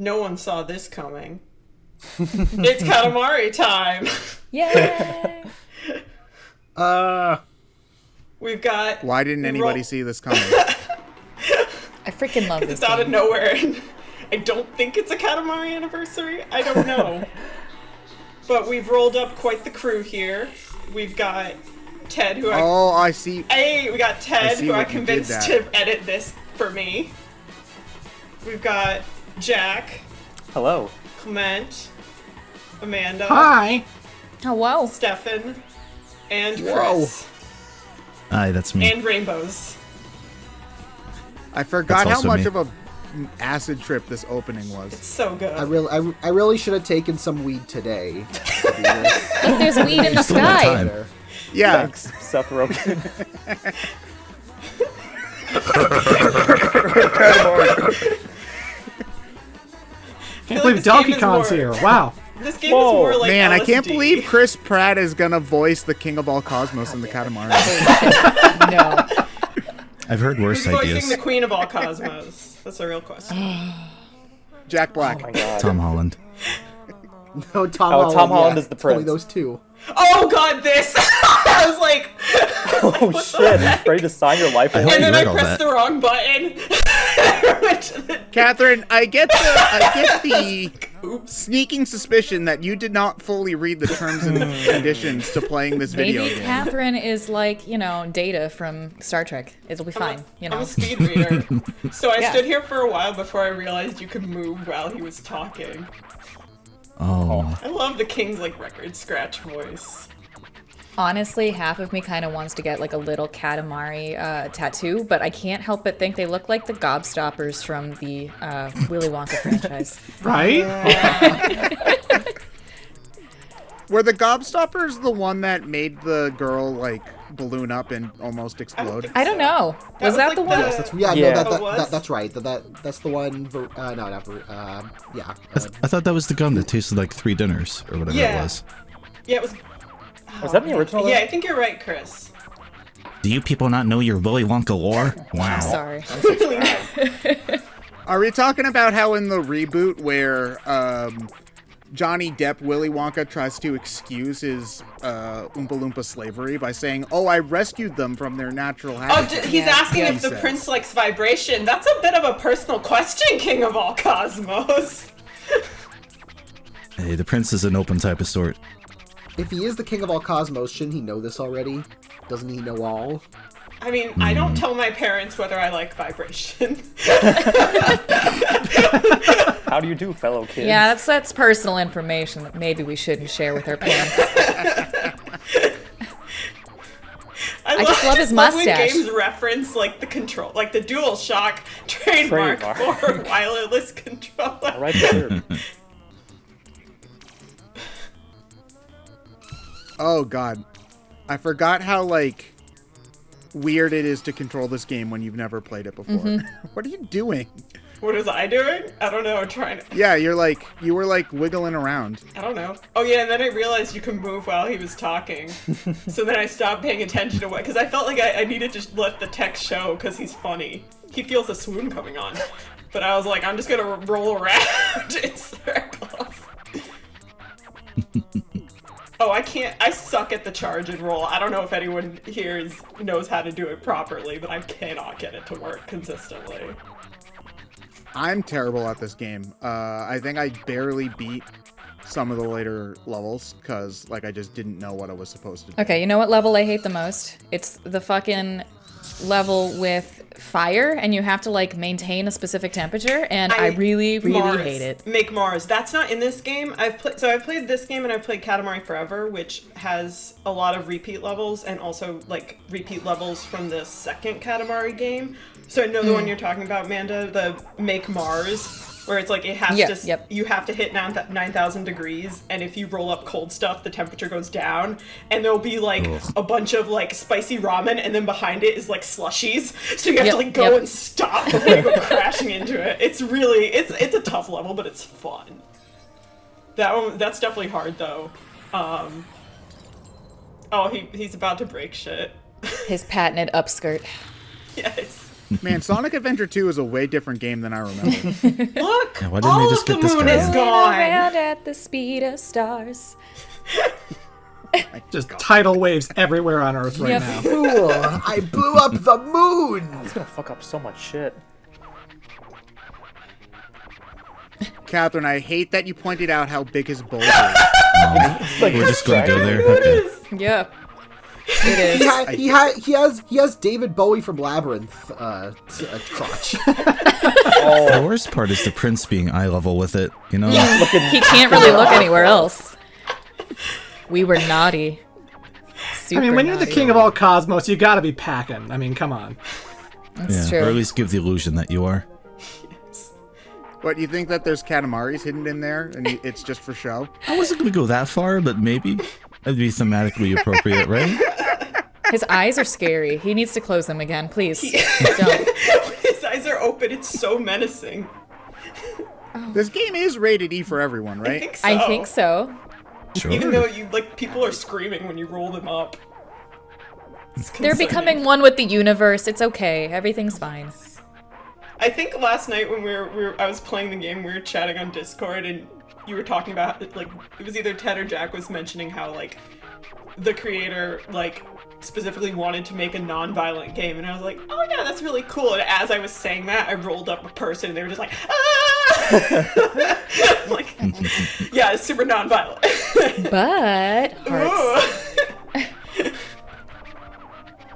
No one saw this coming. It's Katamari time! Yay! We've got... Why didn't anybody see this coming? I freaking love this It's out of game. nowhere. I don't think it's a Katamari anniversary. I don't know. But we've rolled up quite the crew here. We've got Ted, who I see. Hey, we got Ted, who I what you did convinced there. to edit this for me. We've got Jack, Hello. Clement, Amanda, Hi. Oh, wow. Stefan, and Whoa. Chris. Hi, that's me. And Rainbows. I forgot That's how also much me. of a acid trip this opening was. So good. I really should have taken some weed today. To do this. Look, there's weed in the Still got sky. time. Yeah. Thanks, Seth Rogen. Can't like believe this Donkey game is Kong's more- here. Wow. This game Whoa. is more like Man, I can't LSD. believe Chris Pratt is gonna voice the King of all Cosmos in the Katamari. No. I've heard worse Who's voicing ideas. the Queen of all Cosmos? That's a real question. Jack Black. Oh my god. Tom Holland. No, Tom Oh, Holland. Tom Holland yeah, is the it's only prince. those two. Oh god, this! I was like... Oh shit, ready to sign your life I away? hope And you then I read all pressed that. the wrong button. Went to the- Catherine, I get the sneaking suspicion that you did not fully read the terms and conditions to playing this video Maybe game. Catherine is like, Data from Star Trek. It'll be fine, I'm a speed reader. So I Yeah. stood here for a while before I realized you could move while he was talking. Oh. I love the King's record scratch voice. Honestly, half of me kind of wants to get like a little Katamari tattoo, but I can't help but think they look like the gobstoppers from the Willy Wonka franchise. Right? Were the Gobstoppers the one that made the girl balloon up and almost explode? I don't know. Was that like the one? Yes, that's yeah. Yeah. No, Oh, it was? that's right. That's the one. No, not yeah. I thought that was the gum that tasted like 3 dinners or whatever Yeah. it was. Yeah, it was... Was that in the original? Yeah, I think you're right, Chris. Do you people not know your Willy Wonka lore? Wow. Sorry. Really nice. Are we talking about how in the reboot where Johnny Depp Willy Wonka tries to excuse his Oompa Loompa slavery by saying, "Oh, I rescued them from their natural Oh, habitat"? he's asking if the He says. prince likes vibration. That's a bit of a personal question, King of all Cosmos. Hey, the prince is an open type of sort. If he is the king of all cosmos, shouldn't he know this already? Doesn't he know all? I mean, I don't tell my parents whether I like vibration. How do you do, fellow kids? Yeah, that's personal information that maybe we shouldn't share with our parents. I just love his when mustache. games reference the control, the DualShock trademark Trademark. for wireless controller. Right there. Oh god, I forgot how weird it is to control this game when you've never played it before. What are you doing? What was I doing? I don't know. Trying to. Yeah, you were wiggling around. I don't know. Oh yeah, and then I realized you can move while he was talking. So then I stopped paying attention to what, because I felt like I needed to just let the text show because he's funny. He feels a swoon coming on. But I was like, I'm just gonna roll around in circles. Oh, I suck at the charge and roll. I don't know if anyone here knows how to do it properly, but I cannot get it to work consistently. I'm terrible at this game. I think I barely beat some of the later levels because I just didn't know what I was supposed to do. Okay, you know what level I hate the most? It's the fucking level with fire, and you have to maintain a specific temperature, and I really Mars. hate it. Make Mars. That's not in this game. I've played this game and I've played Katamari Forever, which has a lot of repeat levels and also repeat levels from the second Katamari game. So I know the one you're talking about, Amanda, the Make Mars, where it's it has to you have to hit 9,000 degrees, and if you roll up cold stuff, the temperature goes down, and there'll be a bunch of spicy ramen, and then behind it is slushies, so you have to go and stop before you go crashing into it. It's really it's a tough level, but it's fun. That's definitely hard though. Oh, he's about to break shit. His patented upskirt. Yes. Man, Sonic Adventure 2 is a way different game than I remember. Look, Yeah, why didn't they all just of get the this moon guy is in? gone. Around at the speed of stars. Just tidal waves everywhere on Earth right Yep. now. Fool! I blew up the moon! It's gonna fuck up so much shit. Catherine, I hate that you pointed out how big his bowl is. Like, We're just gonna go there. Okay. Yep. It is. He has David Bowie from Labyrinth crotch. The worst part is the prince being eye level with it. You know. He can't really look anywhere else. We were naughty. Super I mean, when you're the naughty. king of all cosmos, you gotta be packing. I mean, come on. That's Yeah, true. or at least give the illusion that you are. What, you think that there's Katamari's hidden in there and it's just for show? I wasn't gonna go that far, but maybe that'd be thematically appropriate, right? His eyes are scary. He needs to close them again, please. Don't. His eyes are open. It's so menacing. This game is rated E for everyone, right? I think so. Sure. Even though people are screaming when you roll them up. It's They're concerning. becoming one with the universe. It's okay. Everything's fine. I think last night when I was playing the game, we were chatting on Discord, and you were talking about like it was either Ted or Jack was mentioning how like the creator like specifically wanted to make a non-violent game, and I was like, oh yeah, that's really cool. And as I was saying that, I rolled up a person, and they were just like, ah! Like, yeah, it's super non-violent. But hearts. Ooh.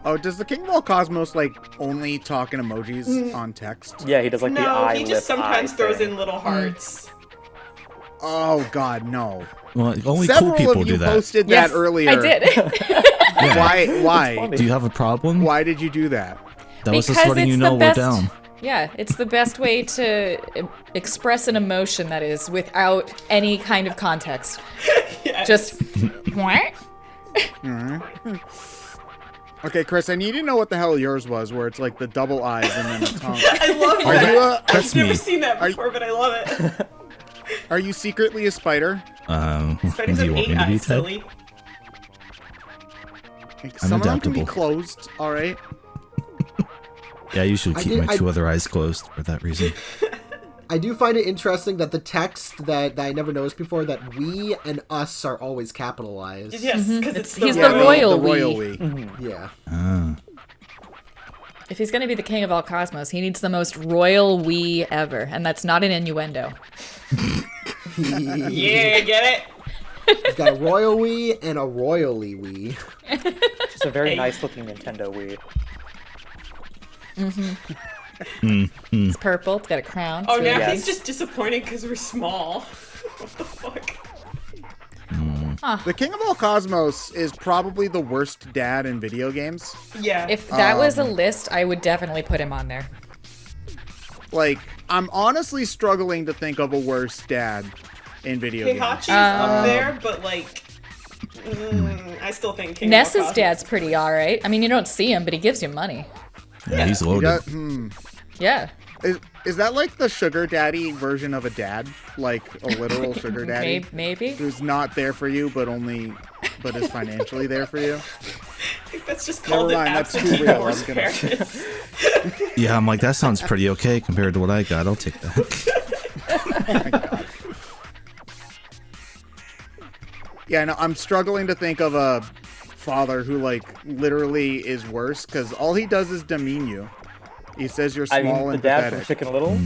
Oh, does the King of All Cosmos, like, only talk in emojis on text? Yeah, he does like the No, eye he lip just sometimes eye throws thing. in little hearts. Oh, God, no. Well, only Several cool people of you do that. posted Yes, that earlier. I did. Yeah. Why? Do you have a problem? Why did you do that? That was just Because letting you it's know the we're best. down. Yeah, it's the best way to express an emotion that is without any kind of context. Yes. Just what? Okay, Chris, I need to know what the hell yours was, where it's like the double eyes and then a tongue. I love Are that. you, That's I've never me. seen that Are you- before, but I love it. are you secretly a spider? Spiders do you have want 8 me to be, eyes, Ted? silly. Like, some of them can be adaptable. closed, all right? Yeah, I usually keep my I- two other eyes closed for that reason. I do find it interesting that the text that I never noticed before, that we and us are always capitalized. Yes, because it's He's Yeah, the royal the royal we. we. Yeah. If he's gonna be the king of all cosmos, he needs the most royal we ever, and that's not an innuendo. Yeah, get it? He's got a royal we and a royally we. Just a very nice looking Nintendo Wii. It's purple. It's got a crown. It's Oh, really now Yes. he's just disappointed because we're small. What the fuck? The King of All Cosmos is probably the worst dad in video games. Yeah. If that was a list, I would definitely put him on there. Like, I'm honestly struggling to think of a worse dad in video games. Heihachi's up there, but like, I still think King of All Ness's Cosmos. dad's pretty alright. I mean, you don't see him, but he gives you money. Yeah, he's You loaded. got- Yeah. Is that like the sugar daddy version of a dad? Like a literal sugar daddy? Maybe. Who's not there for you, but is financially there for you? I think that's just called Never an mind, that's absentee too real. divorce I'm gonna- parents. Yeah, I'm like, that sounds pretty okay compared to what I got. I'll take that. Yeah, no, I'm struggling to think of a father who like literally is worse because all he does is demean you. He says you're small I mean, the and dad from pathetic. Chicken Little.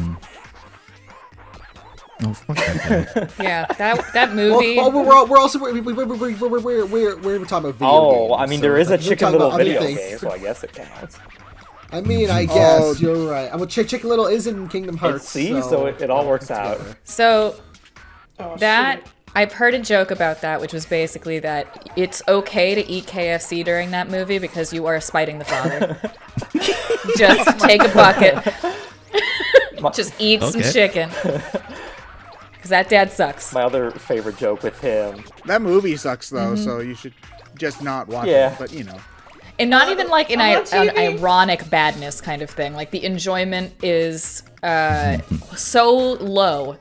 Oh, fuck that guy. Yeah, that Well, movie. we're also we're talking about video games. Oh, I mean, so there is a we're Chicken talking Little about other video things. game, so I guess it counts. I mean, I guess Oh. you're right. I mean, Chicken Little is in Kingdom Hearts. See, so it all works out. together. So Oh, that shoot. I've heard a joke about that, which was basically that it's okay to eat KFC during that movie because you are spiting the father. Just take a bucket. Just eat some Okay. chicken. Because that dad sucks. My other favorite joke with him. That movie sucks though, so you should just not watch Yeah. it. But you know, And not even like an on TV. ironic badness kind of thing. Like the enjoyment is so low.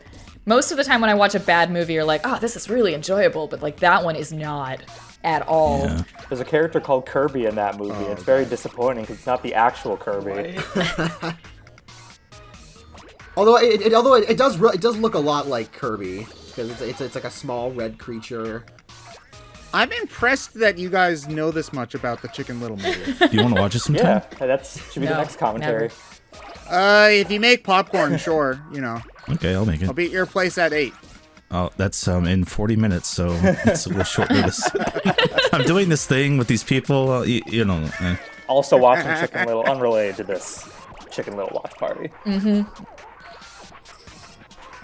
Most of the time when I watch a bad movie, you're like, oh, this is really enjoyable. But like that one is not. at all. Yeah. There's a character called Kirby in that movie. It's very disappointing because it's not the actual Kirby. Right? Although it does look a lot like Kirby because it's like a small red creature. I'm impressed that you guys know this much about the Chicken Little movie. Do you want to watch it sometime? Yeah, that should be the No, next commentary. If you make popcorn, sure, you know. Okay, I'll make it. I'll be at your place at 8. Oh, that's in 40 minutes, so it's a little short notice. I'm doing this thing with these people, you know. Also watching Chicken Little, unrelated to this Chicken Little watch party.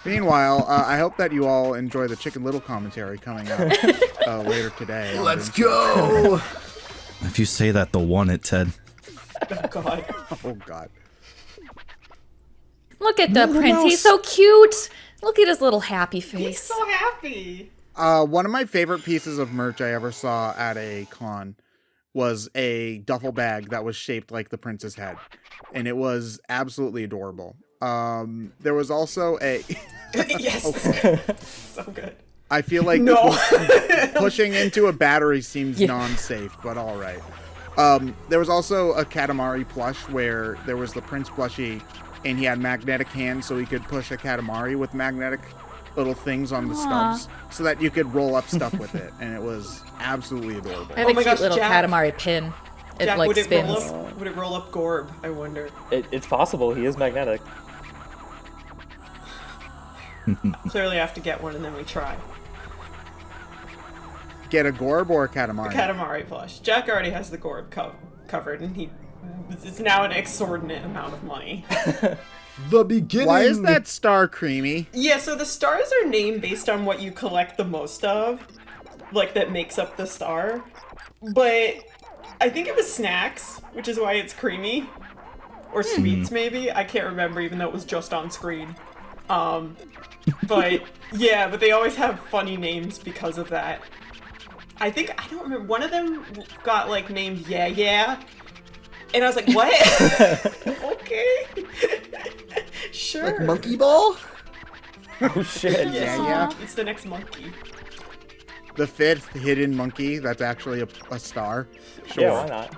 Meanwhile, I hope that you all enjoy the Chicken Little commentary coming out later today. Let's go! If you say that, they'll want it, Ted. Oh god. Oh, God. Look at the prince. He's so cute. Look at his little happy He's face. so happy. One of my favorite pieces of merch I ever saw at a con was a duffel bag that was shaped like the prince's head. And it was absolutely adorable. There was also a... Yes. So good. I feel like No. pushing into a battery seems non-safe, but all right. There was also a Katamari plush where there was the Prince plushie, and he had magnetic hands, so he could push a Katamari with magnetic little things on the stubs, so that you could roll up stuff with it, and it was absolutely adorable. I have Oh a my cute gosh, little Jack. Katamari pin. It Jack, like would spins. would it roll up Gorb? I wonder. It's possible. He is magnetic. Clearly, I have to get one, and then we try. Get a Gorb or a Katamari? Katamari plush. Jack already has the Gorb covered, and it's now an exorbitant amount of money. The beginning. Why is that star creamy? Yeah, so the stars are named based on what you collect the most of, like that makes up the star. But I think it was snacks, which is why it's creamy. Or sweets, maybe. I can't remember, even though it was just on screen. But yeah, but they always have funny names because of that. I don't remember, one of them got like named Yeah. And I was like, what? Okay. Sure. Like Monkey Ball? Oh shit. Yeah. It's the next monkey. The 5th hidden monkey that's actually a star? Sure. Yeah, why not?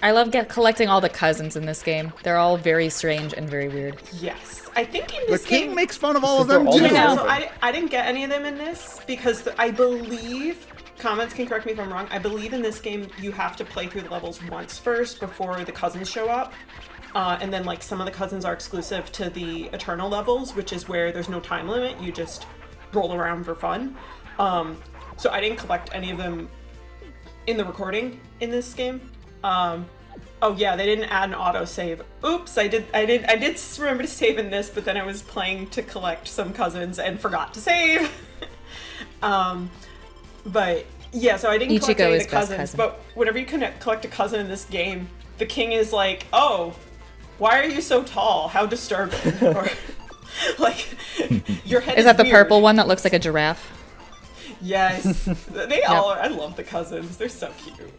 I love collecting all the cousins in this game. They're all very strange and very weird. Yes. I think in The this king game... makes fun of all of They're them, all too. Yeah, know. so I didn't get any of them in this because I believe, comments can correct me if I'm wrong, I believe in this game you have to play through the levels once first before the cousins show up. And then like some of the cousins are exclusive to the Eternal levels, which is where there's no time limit, you just roll around for fun. So I didn't collect any of them in the recording in this game. Oh yeah, they didn't add an autosave. Oops, I did remember to save in this, but then I was playing to collect some cousins and forgot to save. But yeah, so I didn't collect Ichigo any of is the best cousins, cousin. but whenever you collect a cousin in this game, the king is like, oh, why are you so tall? How disturbing. Or like, your head Is that the weird. purple one that looks like a giraffe? Yes. They all are. I love the cousins. They're so cute.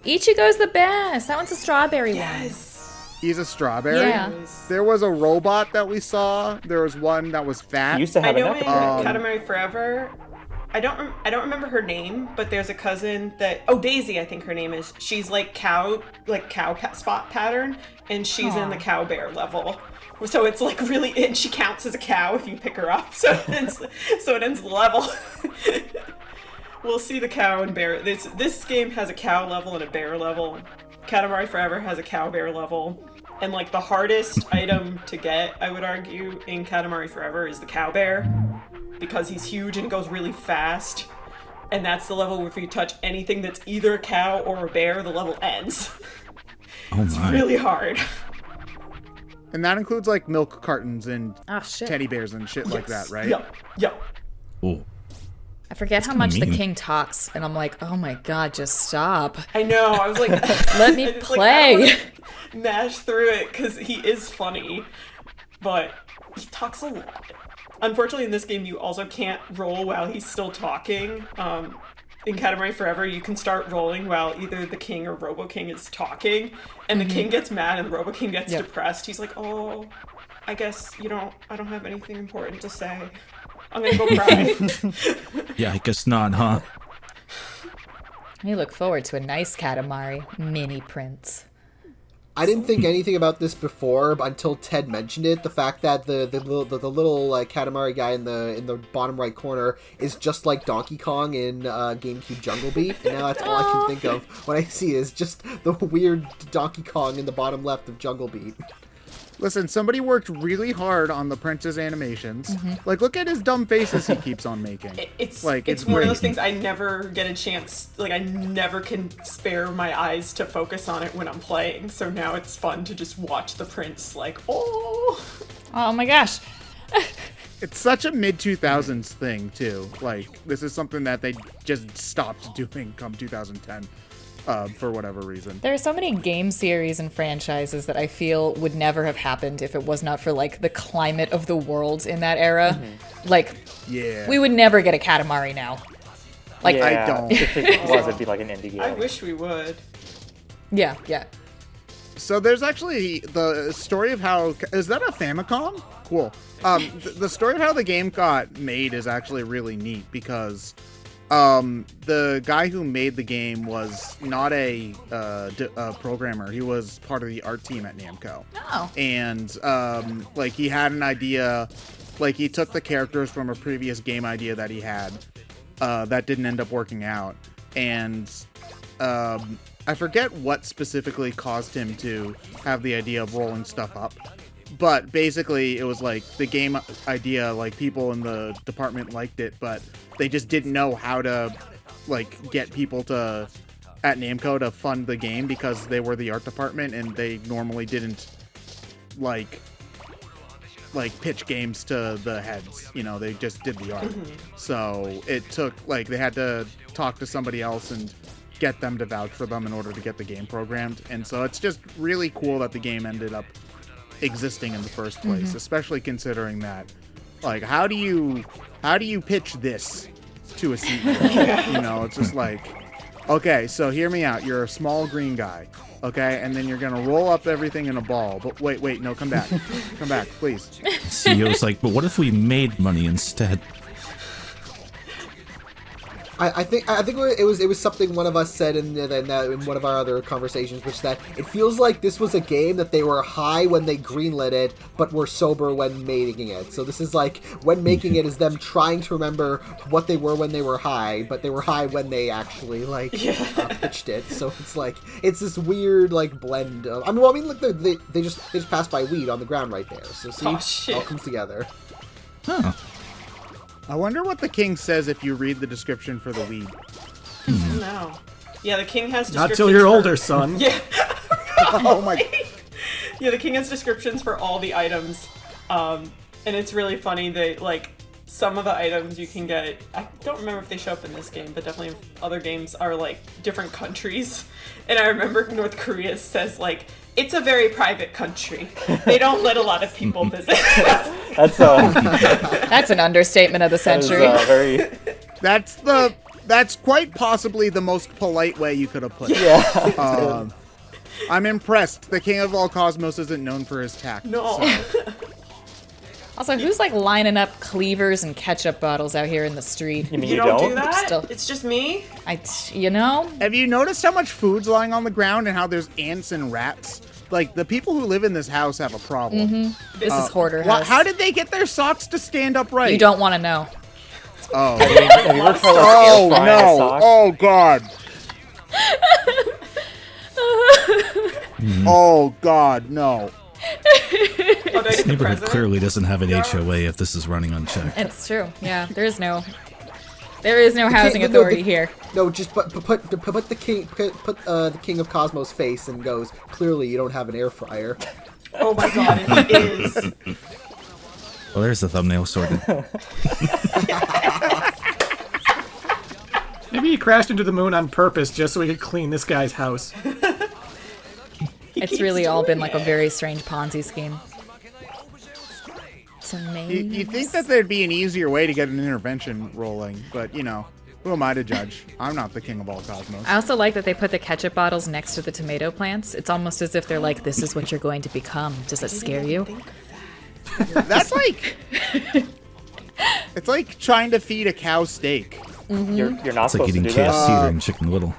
Ichigo's the best. That one's a strawberry one. Yes. He's a strawberry? Yeah. There was a robot that we saw. There was one that was fat. He used to I have a know in neck. Katamari Forever, I don't remember her name, but there's a cousin that Daisy, I think her name is. She's like cow spot pattern, and she's in the cow bear level. So it's like really, and she counts as a cow if you pick her up. So it ends the level. We'll see the cow and bear. This game has a cow level and a bear level. Katamari Forever has a cow bear level. And like the hardest item to get, I would argue, in Katamari Forever is the cow bear. Because he's huge and goes really fast. And that's the level where if you touch anything that's either a cow or a bear, the level ends. Oh It's my. really hard. And that includes like milk cartons and Oh shit. teddy bears and shit like that, right? Yep. Oh. I forget how much the mean. king talks, and I'm like, oh my god, just stop. I know. I was like, Let me I just, play. I don't wanna mash through it because he is funny, but he talks a lot. Unfortunately, in this game, you also can't roll while he's still talking. In Katamari Forever, you can start rolling while either the king or Robo King is talking, and the king gets mad and the Robo King gets depressed. He's like, "Oh, I guess I don't have anything important to say. I'm gonna go cry." Yeah, I guess not, huh? We look forward to a nice Katamari mini prince. I didn't think anything about this before until Ted mentioned it. The fact that the little Katamari guy in the bottom right corner is just like Donkey Kong in GameCube Jungle Beat, and now that's all I can think of when I see is just the weird Donkey Kong in the bottom left of Jungle Beat. Listen, somebody worked really hard on the Prince's animations. Like, look at his dumb faces he keeps on making. It's like it's one of those things I never get a chance. Like, I never can spare my eyes to focus on it when I'm playing. So now it's fun to just watch the Prince. Like, oh my gosh. It's such a mid-2000s thing, too. Like, this is something that they just stopped doing come 2010. For whatever reason. There are so many game series and franchises that I feel would never have happened if it was not for, like, the climate of the world in that era. Like, we would never get a Katamari now. Like, I don't. If it was, it'd be like an indie game. I wish we would. Yeah. So there's actually the story of how... Is that a Famicom? Cool. The story of how the game got made is actually really neat because... the guy who made the game was not a programmer. He was part of the art team at Namco. Oh. And, like, he had an idea, like, he took the characters from a previous game idea that he had, that didn't end up working out. And, I forget what specifically caused him to have the idea of rolling stuff up. But basically, it was like the game idea, like people in the department liked it, but they just didn't know how to, like, get people to, at Namco to fund the game because they were the art department and they normally didn't, like pitch games to the heads. You know, they just did the art. So it took, like, they had to talk to somebody else and get them to vouch for them in order to get the game programmed. And so it's just really cool that the game ended up existing in the first place, especially considering that, like, how do you pitch this to a CEO? You know, it's just like, okay, so hear me out. You're a small green guy, okay, and then you're gonna roll up everything in a ball. But wait, no, come back, please. CEO's like, but what if we made money instead? I think it was something one of us said in one of our other conversations, which that it feels like this was a game that they were high when they greenlit it, but were sober when making it. So this is like, when making it is them trying to remember what they were when they were high, but they were high when they actually pitched it. So it's like, it's this weird like blend of. I mean, look, they just passed by weed on the ground right there. So see, it all comes together. Huh. I wonder what the king says if you read the description for the weed. No. Yeah, the king has descriptions. Not till you're older, son. Yeah. Oh my. Yeah, the king has descriptions for all the items, and it's really funny that, like, some of the items you can get, I don't remember if they show up in this game, but definitely in other games, are like different countries. And I remember North Korea says, like, it's a very private country. They don't let a lot of people visit. That's an understatement of the century. That's quite possibly the most polite way you could have put it. Yeah. I'm impressed. The king of all cosmos isn't known for his tact. No. So. Also, who's like lining up cleavers and ketchup bottles out here in the street? You mean You don't do that? Still- It's just me? You know? Have you noticed how much food's lying on the ground and how there's ants and rats? Like, the people who live in this house have a problem. This is hoarder house. How did they get their socks to stand upright? You don't want to know. Oh. Have you ever tried, like, air frying a sock? Oh, God. Oh, God, no. Oh, This neighborhood clearly doesn't have an HOA if this is running unchecked. It's true. Yeah, there is no housing authority here. No, just put the king of Cosmos face and goes, clearly you don't have an air fryer. Oh my god, it is. Well, there's the thumbnail sorted. Maybe he crashed into the moon on purpose just so he could clean this guy's house. It's really all been like a very strange Ponzi scheme. You'd think that there'd be an easier way to get an intervention rolling, but, you know, who am I to judge? I'm not the king of all cosmos. I also like that they put the ketchup bottles next to the tomato plants. It's almost as if they're like, this is what you're going to become. Does that scare you? That's like... It's like trying to feed a cow steak. You're not It's like supposed eating to do KFC that. during Chicken Little.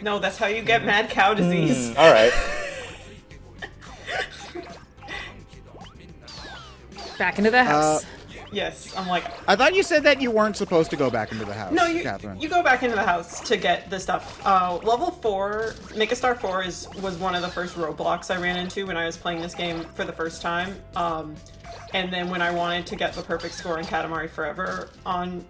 No, that's how you get mad cow disease. All right. Back into the house. Yes, I'm like, I thought you said that you weren't supposed to go back into the house, no, Catherine. you go back into the house to get the stuff. Level 4, Make a Star 4 was one of the first roadblocks I ran into when I was playing this game for the first time. And then when I wanted to get the perfect score in Katamari Forever on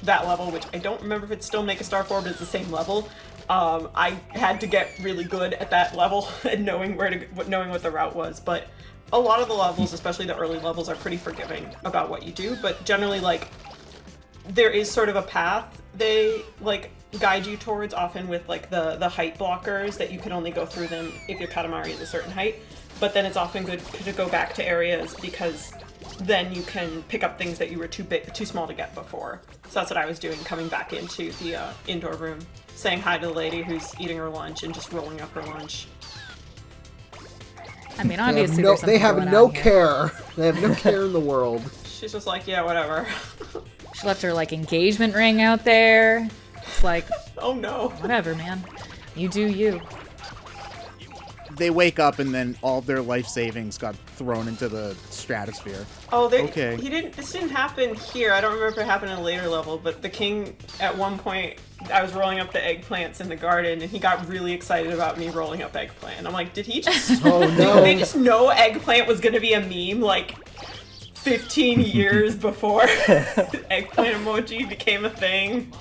that level, which I don't remember if it's still Make a Star 4, but it's the same level, I had to get really good at that level and knowing what the route was. But a lot of the levels, especially the early levels, are pretty forgiving about what you do, but generally, like, there is sort of a path they, like, guide you towards, often with, like, the height blockers, that you can only go through them if your Katamari is a certain height, but then it's often good to go back to areas because then you can pick up things that you were too small to get before. So that's what I was doing, coming back into the indoor room, saying hi to the lady who's eating her lunch and just rolling up her lunch. I mean, obviously, they have no care. They have no care in the world. She's just like, yeah, whatever. She left her, like, engagement ring out there. It's like, oh no. Whatever, man. You do you. They wake up and then all of their life savings got thrown into the stratosphere. Oh, okay. This didn't happen here. I don't remember if it happened in a later level, but the king, at one point, I was rolling up the eggplants in the garden, and he got really excited about me rolling up eggplant. I'm like, did he just... Oh, no. Did they just know eggplant was going to be a meme, like, 15 years before eggplant emoji became a thing?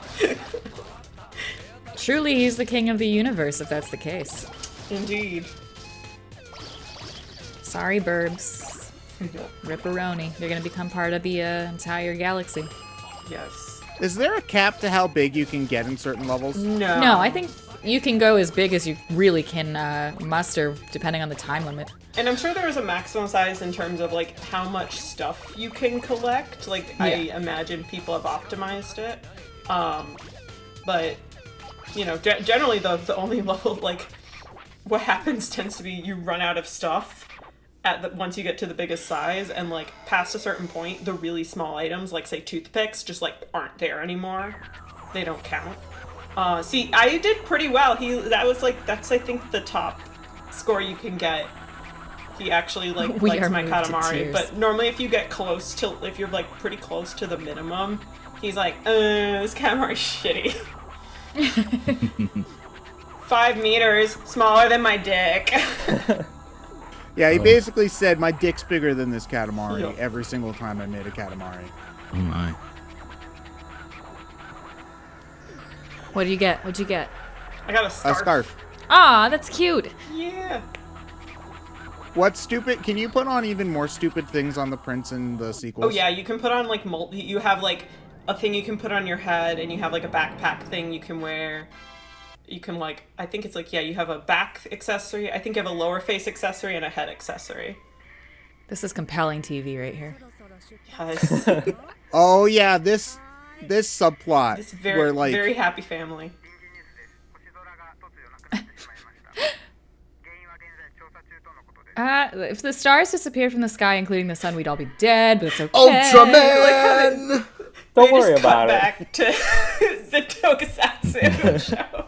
Truly, he's the king of the universe, if that's the case. Indeed. Sorry, burbs. Ripperoni. They're gonna become part of the entire galaxy. Yes. Is there a cap to how big you can get in certain levels? No. No, I think you can go as big as you really can muster, depending on the time limit. And I'm sure there is a maximum size in terms of, like, how much stuff you can collect. Like, Yeah. I imagine people have optimized it. But, you know, generally the only level, like, what happens tends to be you run out of stuff once you get to the biggest size, and, like, past a certain point, the really small items, like, say, toothpicks, just, like, aren't there anymore. They don't count. See, I did pretty well. That's, I think, the top score you can get. He actually, like, We likes are my moved to Katamari, tears. but normally if you're, like, pretty close to the minimum, he's like, this Katamari's shitty. 5 meters, smaller than my dick. Yeah, he basically said, my dick's bigger than this Katamari Yep. every single time I made a Katamari. Oh my. What do you get? What'd you get? I got a scarf. A scarf. Aw, that's cute. Yeah. What's stupid? Can you put on even more stupid things on the prints in the sequels? Oh yeah, you can put on, like, you have, like, a thing you can put on your head, and you have, like, a backpack thing you can wear. You can, like, I think it's like, yeah, you have a back accessory, I think you have a lower face accessory and a head accessory. This is compelling TV right here. Yes. Oh yeah, this subplot It's very, where, like, very happy family. If the stars disappeared from the sky, including the sun, we'd all be dead, but it's okay. Ultraman! Don't They worry just cut about it. back to the Tokusatsu show.